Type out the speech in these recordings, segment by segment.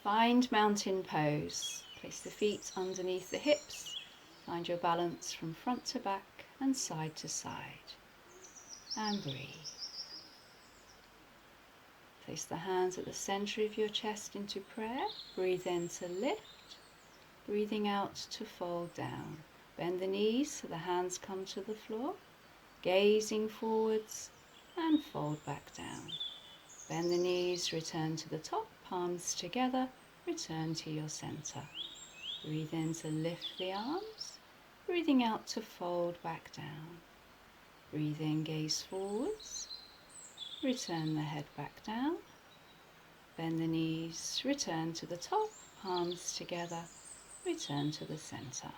Find mountain pose. Place the feet underneath the hips. Find your balance from front to back and side to side. And breathe. Place the hands at the center of your chest into prayer. Breathe in to lift. Breathing out to fold down. Bend the knees so the hands come to the floor. Gazing forwards and fold back down. Bend the knees, return to the top, palms together, return to your center. Breathe in to lift the arms. Breathing out to fold back down. Breathe in, gaze forwards. Return the head back down. Bend the knees, return to the top, palms together, return to the center.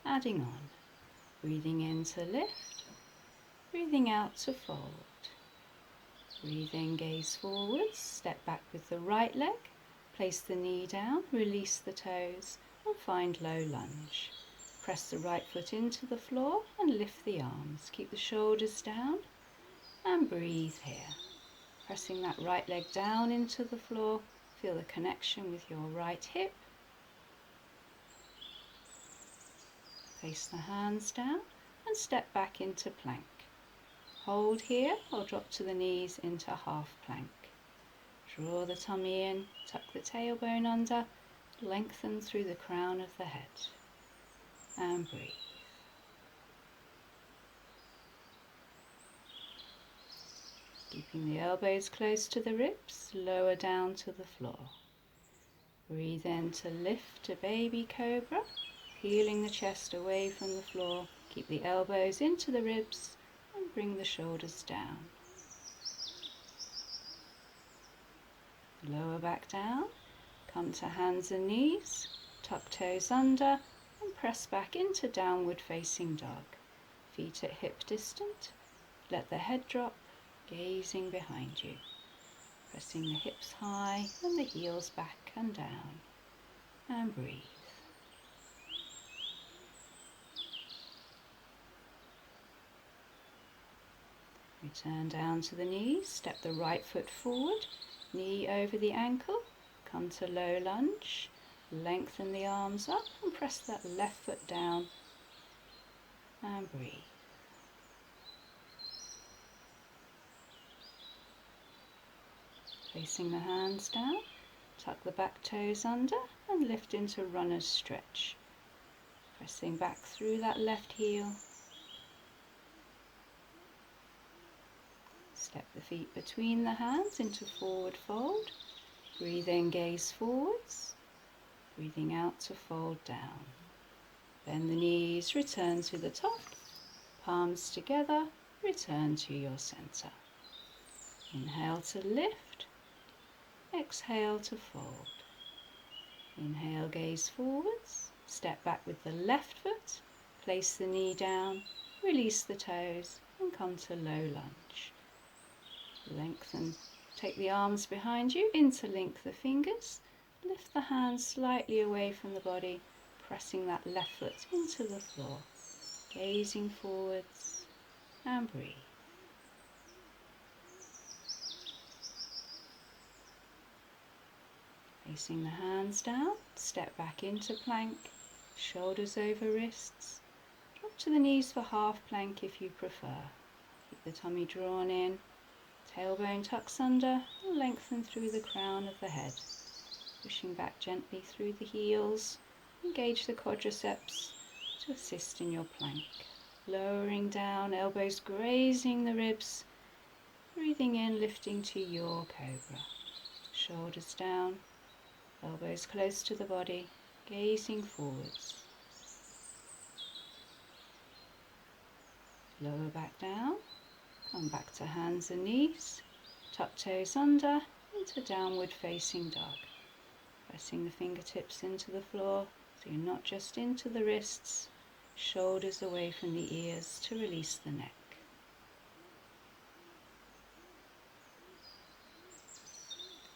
Adding on. Breathing in to lift. Breathing out to fold. Breathe in, gaze forwards, step back with the right leg, place the knee down, release the toes and find low lunge. Press the right foot into the floor and lift the arms. Keep the shoulders down and breathe here. Pressing that right leg down into the floor, feel the connection with your right hip. Place the hands down and step back into plank. Hold here or drop to the knees into half plank. Draw the tummy in, tuck the tailbone under, lengthen through the crown of the head. And breathe. Keeping the elbows close to the ribs, lower down to the floor. Breathe in to lift a baby cobra, peeling the chest away from the floor. Keep the elbows into the ribs and bring the shoulders down. Lower back down, come to hands and knees, tuck toes under and press back into downward facing dog. Feet at hip distant, let the head drop, gazing behind you. Pressing the hips high and the heels back and down. And breathe. Return down to the knees, step the right foot forward, knee over the ankle, come to low lunge, lengthen the arms up and press that left foot down and breathe. Placing the hands down, tuck the back toes under and lift into runner's stretch. Pressing back through that left heel. Step the feet between the hands into forward fold. Breathe in, gaze forwards. Breathing out to fold down. Bend the knees, return to the top. Palms together, return to your center. Inhale to lift. Exhale to fold. Inhale, gaze forwards. Step back with the left foot. Place the knee down. Release the toes and come to low lunge. Lengthen, take the arms behind you, interlink the fingers, lift the hands slightly away from the body, pressing that left foot into the floor, gazing forwards and breathe. Placing the hands down, step back into plank, shoulders over wrists, drop to the knees for half plank if you prefer. Keep the tummy drawn in. Tailbone tucks under, lengthen through the crown of the head. Pushing back gently through the heels. Engage the quadriceps to assist in your plank. Lowering down, elbows grazing the ribs. Breathing in, lifting to your cobra. Shoulders down, elbows close to the body, gazing forwards. Lower back down. Come back to hands and knees, tuck toes under, into downward facing dog. Pressing the fingertips into the floor, so you're not just into the wrists, shoulders away from the ears to release the neck.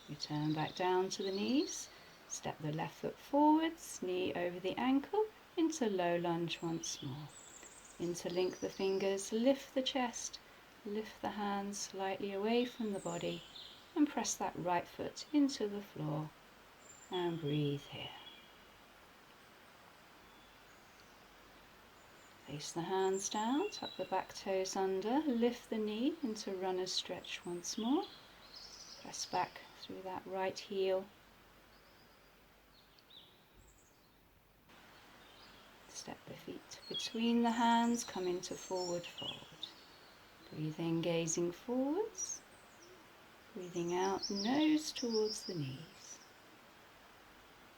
Return back down to the knees, step the left foot forwards, knee over the ankle, into low lunge once more. Interlink the fingers, lift the chest, lift the hands slightly away from the body and press that right foot into the floor, and breathe here. Place the hands down, tuck the back toes under, lift the knee into runner's stretch once more. Press back through that right heel. Step the feet between the hands, come into forward fold. Breathe in, gazing forwards. Breathing out, nose towards the knees.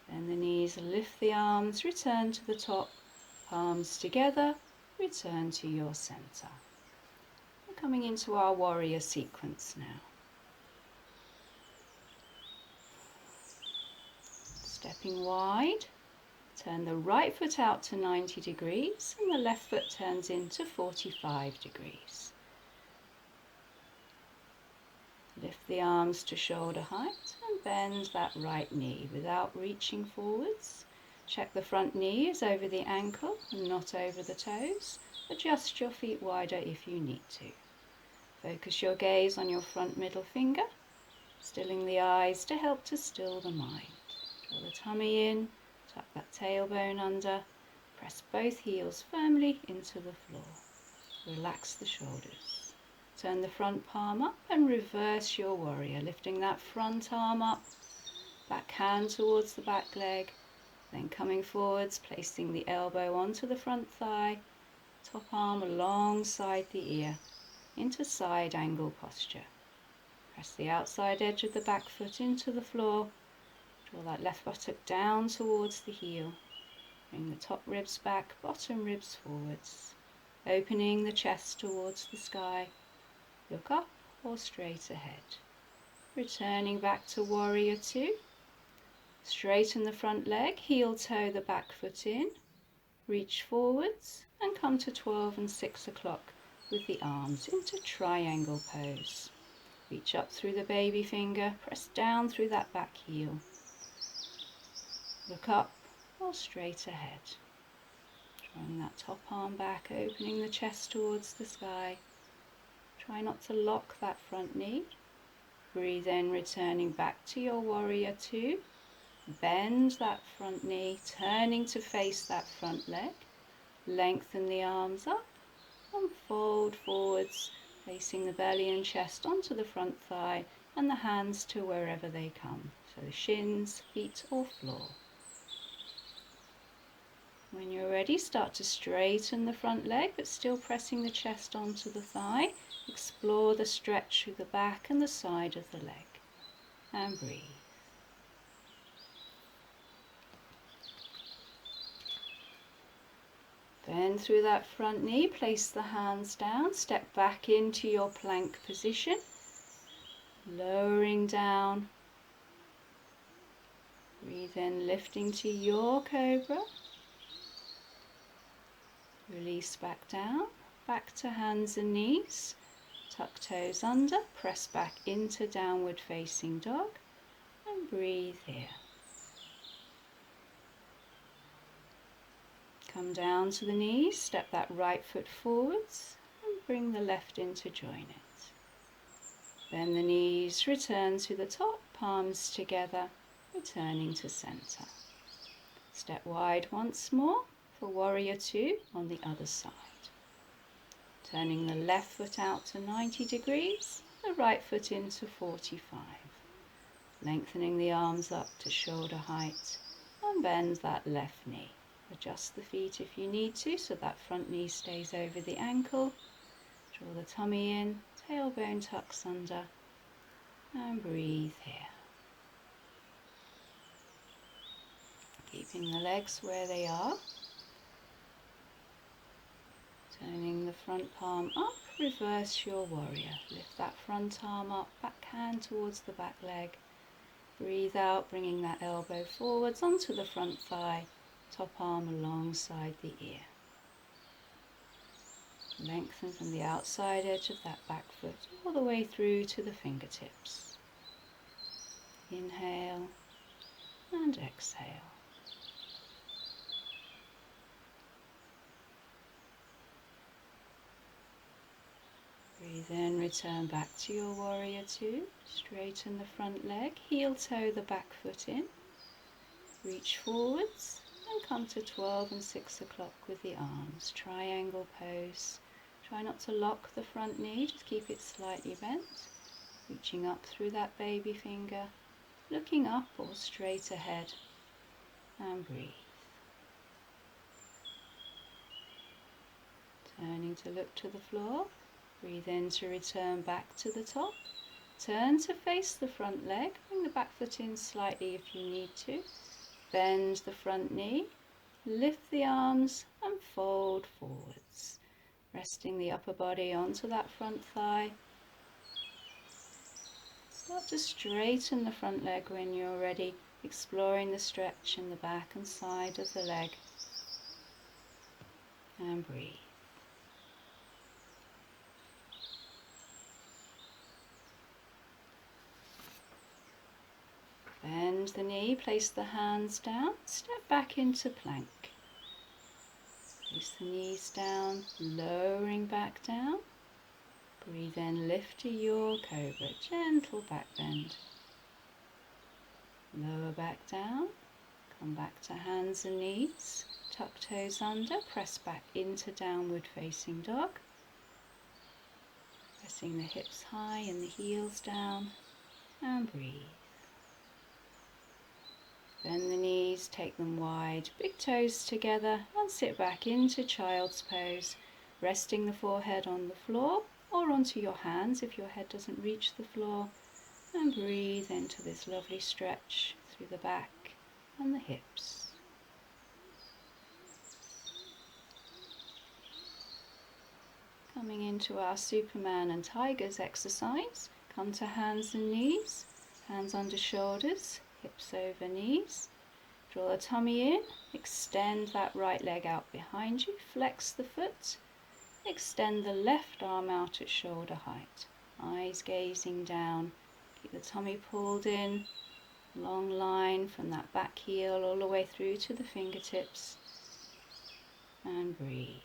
Bend the knees, lift the arms, return to the top. Palms together, return to your center. We're coming into our warrior sequence now. Stepping wide, turn the right foot out to 90 degrees and the left foot turns into 45 degrees. Lift the arms to shoulder height and bend that right knee without reaching forwards. Check the front knee is over the ankle and not over the toes. Adjust your feet wider if you need to. Focus your gaze on your front middle finger, stilling the eyes to help to still the mind. Draw the tummy in, tuck that tailbone under, press both heels firmly into the floor. Relax the shoulders. Turn the front palm up and reverse your warrior, lifting that front arm up, back hand towards the back leg, then coming forwards, placing the elbow onto the front thigh, top arm alongside the ear, into side angle posture. Press the outside edge of the back foot into the floor, draw that left buttock down towards the heel, bring the top ribs back, bottom ribs forwards, opening the chest towards the sky, look up or straight ahead. Returning back to warrior two. Straighten the front leg, heel toe the back foot in, reach forwards and come to 12 and 6 o'clock with the arms into triangle pose. Reach up through the baby finger, press down through that back heel. Look up or straight ahead. Drawing that top arm back, opening the chest towards the sky. Try not to lock that front knee. Breathe in, returning back to your warrior two. Bend that front knee, turning to face that front leg. Lengthen the arms up and fold forwards, placing the belly and chest onto the front thigh and the hands to wherever they come, so the shins, feet or floor. When you're ready, start to straighten the front leg, but still pressing the chest onto the thigh. Explore the stretch through the back and the side of the leg. And breathe. Bend through that front knee, place the hands down, step back into your plank position. Lowering down. Breathe in, lifting to your cobra. Release back down, back to hands and knees. Tuck toes under, press back into downward facing dog and breathe here. Come down to the knees, step that right foot forwards and bring the left in to join it. Bend the knees, return to the top, palms together, returning to center. Step wide once more for warrior two on the other side. Turning the left foot out to 90 degrees, the right foot into 45. Lengthening the arms up to shoulder height and bend that left knee. Adjust the feet if you need to so that front knee stays over the ankle. Draw the tummy in, tailbone tucks under and breathe here. Keeping the legs where they are. Turning the front palm up, reverse your warrior. Lift that front arm up, back hand towards the back leg. Breathe out, bringing that elbow forwards onto the front thigh, top arm alongside the ear. Lengthen from the outside edge of that back foot all the way through to the fingertips. Inhale and exhale. Breathe in, return back to your warrior two. Straighten the front leg, heel toe the back foot in. Reach forwards and come to 12 and 6 o'clock with the arms. Triangle pose. Try not to lock the front knee, just keep it slightly bent. Reaching up through that baby finger, looking up or straight ahead, and breathe. Turning to look to the floor. Breathe in to return back to the top. Turn to face the front leg. Bring the back foot in slightly if you need to. Bend the front knee. Lift the arms and fold forwards. Resting the upper body onto that front thigh. Start to straighten the front leg when you're ready, exploring the stretch in the back and side of the leg. And breathe. Bend the knee, place the hands down, step back into plank. Place the knees down, lowering back down. Breathe in, lift to your cobra, gentle back bend. Lower back down, come back to hands and knees, tuck toes under, press back into downward facing dog. Pressing the hips high and the heels down, and breathe. Bend the knees, take them wide, big toes together, and sit back into child's pose, resting the forehead on the floor or onto your hands if your head doesn't reach the floor, and breathe into this lovely stretch through the back and the hips. Coming into our Superman and Tigers exercise, come to hands and knees, hands under shoulders, hips over knees. Draw the tummy in, extend that right leg out behind you, flex the foot, extend the left arm out at shoulder height, eyes gazing down, keep the tummy pulled in, long line from that back heel all the way through to the fingertips, and breathe.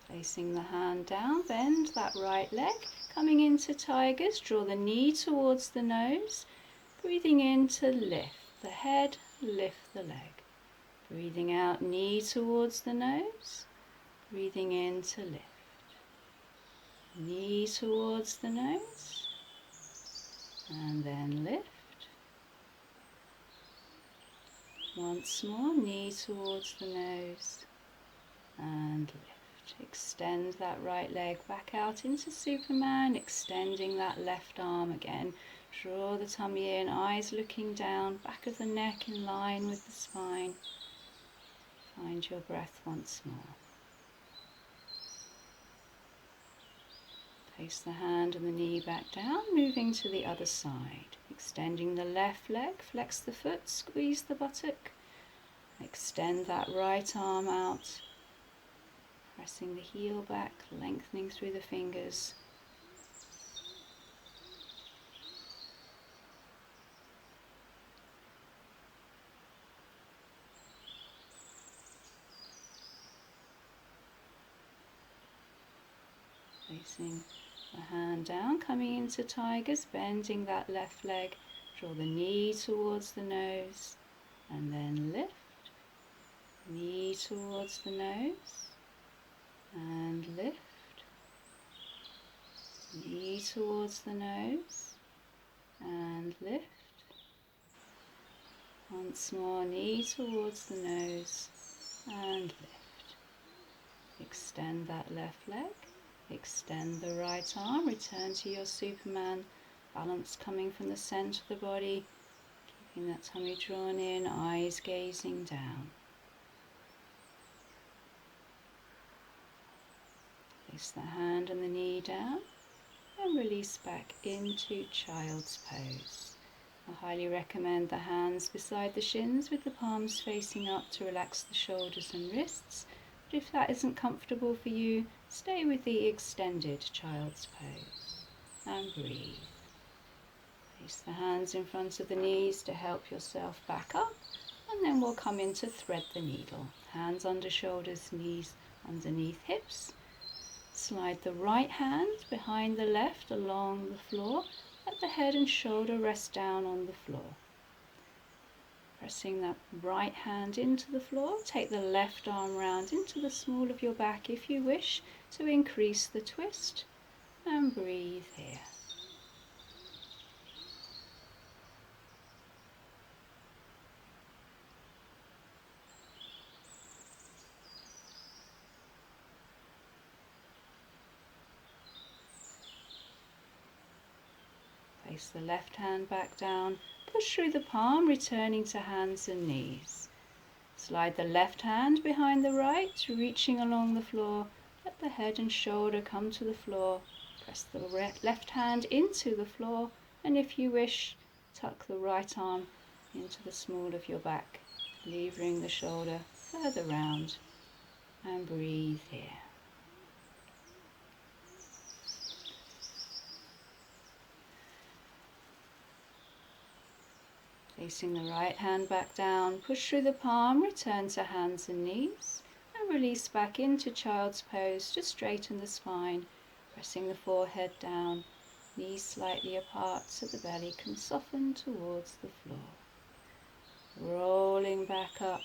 Placing the hand down, bend that right leg. Coming into tigers, draw the knee towards the nose. Breathing in to lift the head, lift the leg. Breathing out, knee towards the nose. Breathing in to lift. Knee towards the nose. And then lift. Once more, knee towards the nose. And lift. Extend that right leg back out into Superman, extending that left arm again. Draw the tummy in, eyes looking down, back of the neck in line with the spine. Find your breath once more. Place the hand and the knee back down, moving to the other side. Extending the left leg, flex the foot, squeeze the buttock. Extend that right arm out. Pressing the heel back, lengthening through the fingers. Placing the hand down, coming into tigers, bending that left leg. Draw the knee towards the nose and then lift. Knee towards the nose. And lift, knee towards the nose, and lift. Once more, knee towards the nose, and lift. Extend that left leg, extend the right arm, return to your Superman, balance coming from the centre of the body, keeping that tummy drawn in, eyes gazing down. Place the hand and the knee down and release back into child's pose. I highly recommend the hands beside the shins with the palms facing up to relax the shoulders and wrists. But if that isn't comfortable for you, stay with the extended child's pose and breathe. Place the hands in front of the knees to help yourself back up, and then we'll come in to thread the needle. Hands under shoulders, knees underneath hips. Slide the right hand behind the left along the floor. Let the head and shoulder rest down on the floor. Pressing that right hand into the floor, take the left arm round into the small of your back if you wish to increase the twist, and breathe here. Place the left hand back down, push through the palm, returning to hands and knees. Slide the left hand behind the right, reaching along the floor. Let the head and shoulder come to the floor. Press the left hand into the floor, and if you wish, tuck the right arm into the small of your back, levering the shoulder further round, and breathe here. Placing the right hand back down, push through the palm, return to hands and knees, and release back into child's pose to straighten the spine, pressing the forehead down, knees slightly apart so the belly can soften towards the floor. Rolling back up,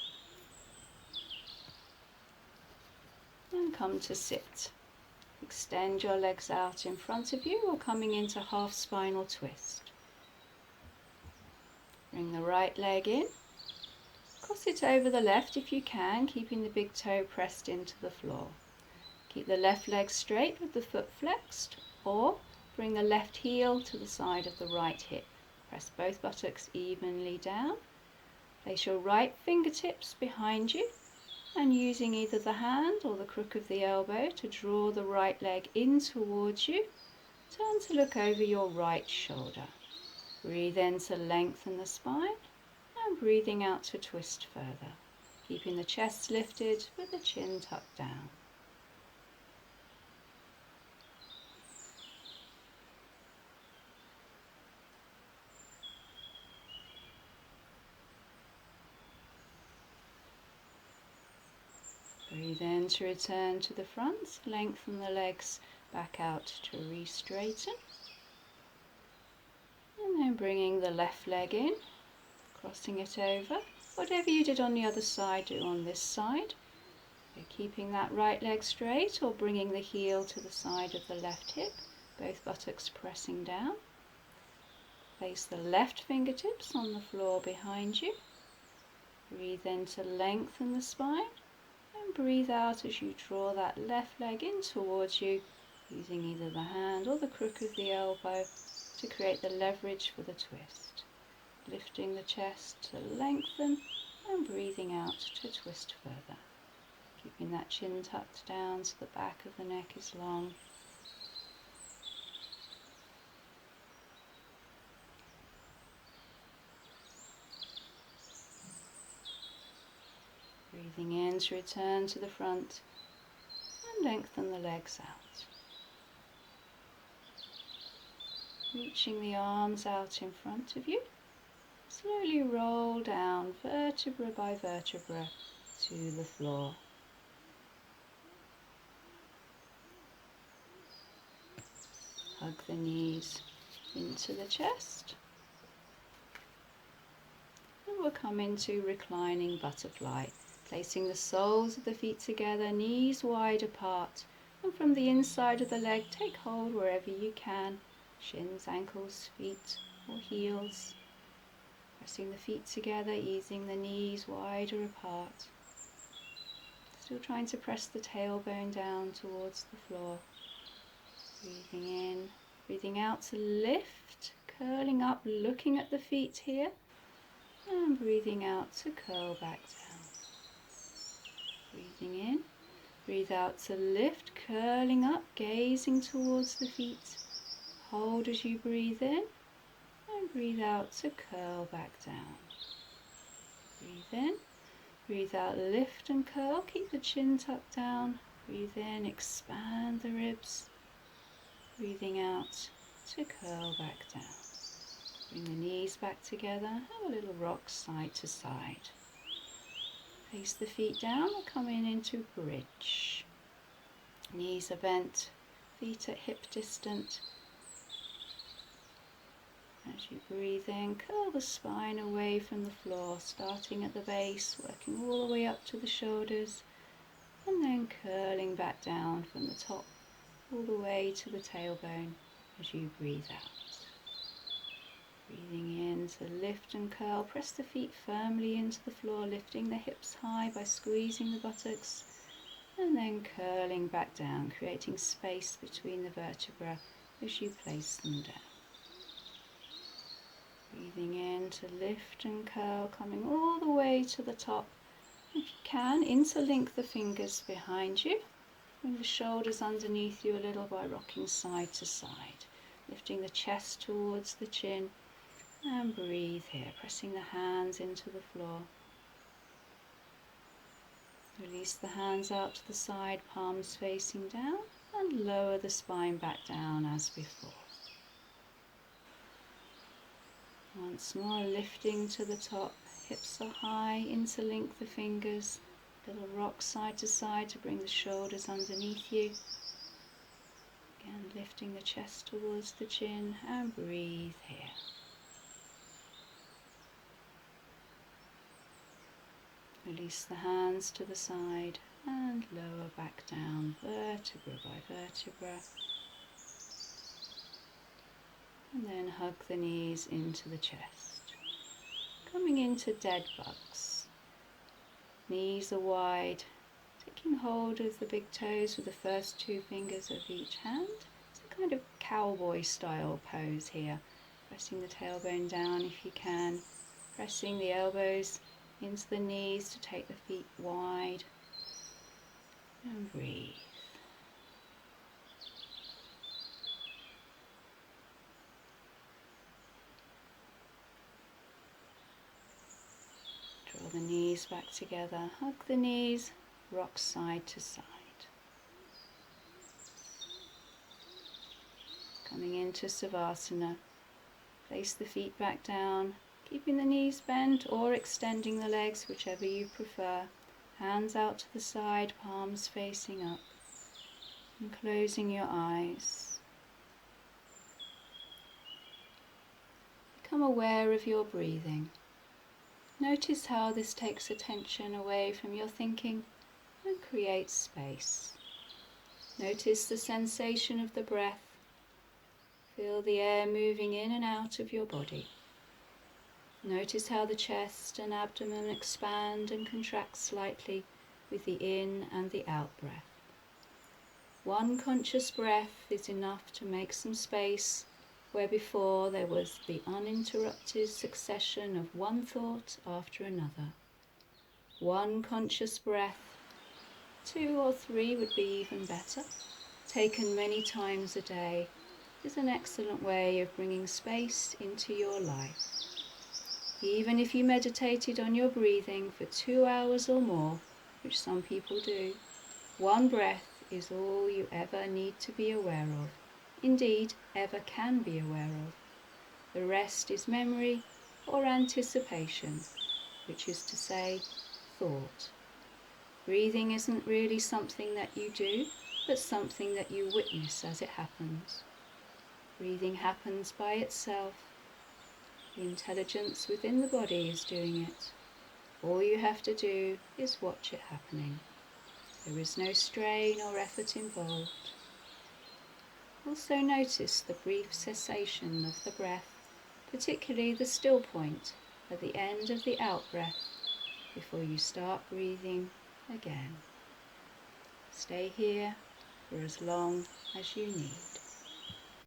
and come to sit. Extend your legs out in front of you or coming into half spinal twist. Bring the right leg in, cross it over the left if you can, keeping the big toe pressed into the floor. Keep the left leg straight with the foot flexed, or bring the left heel to the side of the right hip. Press both buttocks evenly down. Place your right fingertips behind you, and using either the hand or the crook of the elbow to draw the right leg in towards you, turn to look over your right shoulder. Breathe in to lengthen the spine, and breathing out to twist further, keeping the chest lifted with the chin tucked down. Breathe in to return to the front, lengthen the legs back out to re-straighten. And then bringing the left leg in, crossing it over. Whatever you did on the other side, do on this side. So keeping that right leg straight or bringing the heel to the side of the left hip, both buttocks pressing down. Place the left fingertips on the floor behind you. Breathe in to lengthen the spine, and breathe out as you draw that left leg in towards you, using either the hand or the crook of the elbow to create the leverage for the twist. Lifting the chest to lengthen and breathing out to twist further. Keeping that chin tucked down so the back of the neck is long. Breathing in to return to the front and lengthen the legs out. Reaching the arms out in front of you, slowly roll down vertebra by vertebra to the floor. Hug the knees into the chest. And we'll come into reclining butterfly, placing the soles of the feet together, knees wide apart, and from the inside of the leg, take hold wherever you can. Shins, ankles, feet or heels. Pressing the feet together, easing the knees wider apart. Still trying to press the tailbone down towards the floor. Breathing in, breathing out to lift, curling up, looking at the feet here. And breathing out to curl back down. Breathing in, breathe out to lift, curling up, gazing towards the feet. Hold as you breathe in, and breathe out to curl back down. Breathe in, breathe out, lift and curl, keep the chin tucked down. Breathe in, expand the ribs. Breathing out to curl back down. Bring the knees back together, have a little rock side to side. Place the feet down or coming into bridge. Knees are bent, feet at hip distance. As you breathe in, curl the spine away from the floor, starting at the base, working all the way up to the shoulders, and then curling back down from the top all the way to the tailbone as you breathe out. Breathing in to lift and curl, press the feet firmly into the floor, lifting the hips high by squeezing the buttocks, and then curling back down, creating space between the vertebrae as you place them down. Breathing in to lift and curl, coming all the way to the top. If you can, interlink the fingers behind you. Bring the shoulders underneath you a little by rocking side to side. Lifting the chest towards the chin. And breathe here, pressing the hands into the floor. Release the hands out to the side, palms facing down. And lower the spine back down as before. Once more, lifting to the top, hips are high, interlink the fingers, little rock side to side to bring the shoulders underneath you. Again, lifting the chest towards the chin and breathe here. Release the hands to the side and lower back down, vertebra by vertebra. And then hug the knees into the chest. Coming into dead bugs. Knees are wide, taking hold of the big toes with the first two fingers of each hand. It's a kind of cowboy style pose here. Pressing the tailbone down if you can. Pressing the elbows into the knees to take the feet wide. And breathe. Draw the knees back together, hug the knees, rock side to side. Coming into Savasana, place the feet back down, keeping the knees bent or extending the legs, whichever you prefer. Hands out to the side, palms facing up, and closing your eyes. Become aware of your breathing. Notice how this takes attention away from your thinking and creates space. Notice the sensation of the breath. Feel the air moving in and out of your body. Notice how the chest and abdomen expand and contract slightly with the in and the out breath. One conscious breath is enough to make some space where before there was the uninterrupted succession of one thought after another. One conscious breath, 2 or 3 would be even better, taken many times a day, is an excellent way of bringing space into your life. Even if you meditated on your breathing for 2 hours or more, which some people do, one breath is all you ever need to be aware of. Indeed, ever can be aware of. The rest is memory or anticipation, which is to say, thought. Breathing isn't really something that you do, but something that you witness as it happens. Breathing happens by itself. The intelligence within the body is doing it. All you have to do is watch it happening. There is no strain or effort involved. Also notice the brief cessation of the breath, particularly the still point at the end of the out breath before you start breathing again. Stay here for as long as you need.